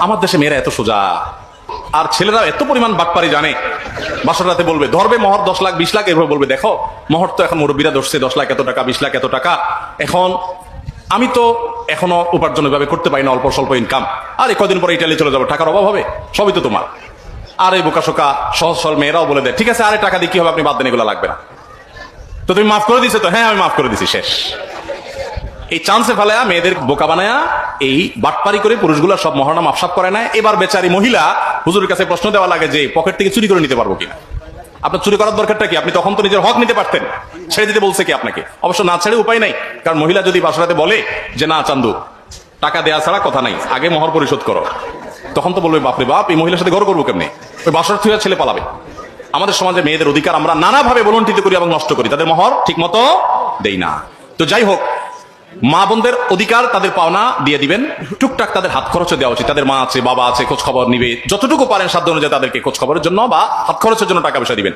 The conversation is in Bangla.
আমার দেশে মেয়েরা এত সোজা, আর ছেলেরা এত পরিমাণ বাটপারি জানে। বাসার রাতে বলবে ধরবে মোহর 10 লাখ 20 লাখ, এরপর বলবে দেখো মোহর তো এখন মুরব্বীরা ধরছে 10 লাখ এত টাকা 20 লাখ এত টাকা, এখন আমি তো এখনো উপার্জন ভাবে করতে পারি না, অল্প স্বল্প ইনকাম, আর এই কদিন পরে ইটালি চলে যাবো, টাকার অভাব হবে, সবই তো তোমার। আর এই বোকাশোকা সহজ সরল মেয়েরাও বলে দেয় ঠিক আছে আরে টাকা দিয়ে কি হবে, আপনি বাদ দেন, এগুলো লাগবে না। তো তুমি মাফ করে দিছো তো, হ্যাঁ আমি মাফ করে দিছি, শেষ। এই চান্সে ফেলায়া মেয়েদের বোকা বানায়া এই বাটপারি করে পুরুষগুলা সব মহারণা মাফসাফ করে নেয়। এবার বেচারি মহিলা হুজুরের কাছে প্রশ্ন দেওয়া লাগে যে পকেট থেকে চুরি করে নিতে পারবো কিনা। আপনার চুরি করার দরকারটা কি? আপনি তখন তো নিজের হক নিতে পারতেন, ছেড়ে দিতে বলছে কি আপনাকে? অবশ্য না ছেড়ে উপায় নাই, কারণ মহিলা যদি বাসরাতে বলে যে না চান্দু টাকা দেয়া ছাড়া কথা নাই, আগে মহর পরিশোধ করো, তখন তো বলবে বাপরে বাপ এই মহিলার সাথে ঘর করবো কেমনি, ওই বাসর থেকে ছেলে পালাবে। আমাদের সমাজে মেয়েদের অধিকার আমরা নানাভাবে বলন্টিত করি এবং নষ্ট করি, তাদের মহর ঠিক মতো দেই না। তো যাই হোক, মা বোনদের অধিকার তাদের পাওনা দিয়ে দিবেন, টুকটাক তাদের হাত খরচে দেওয়া উচিত। তাদের মা আছে বাবা আছে, খোঁজ খবর নিবে, যতটুকু পারেন সাধ্য অনুযায়ী তাদেরকে খোঁজ খবরের জন্য বা হাত খরচের জন্য টাকা পয়সা দিবেন।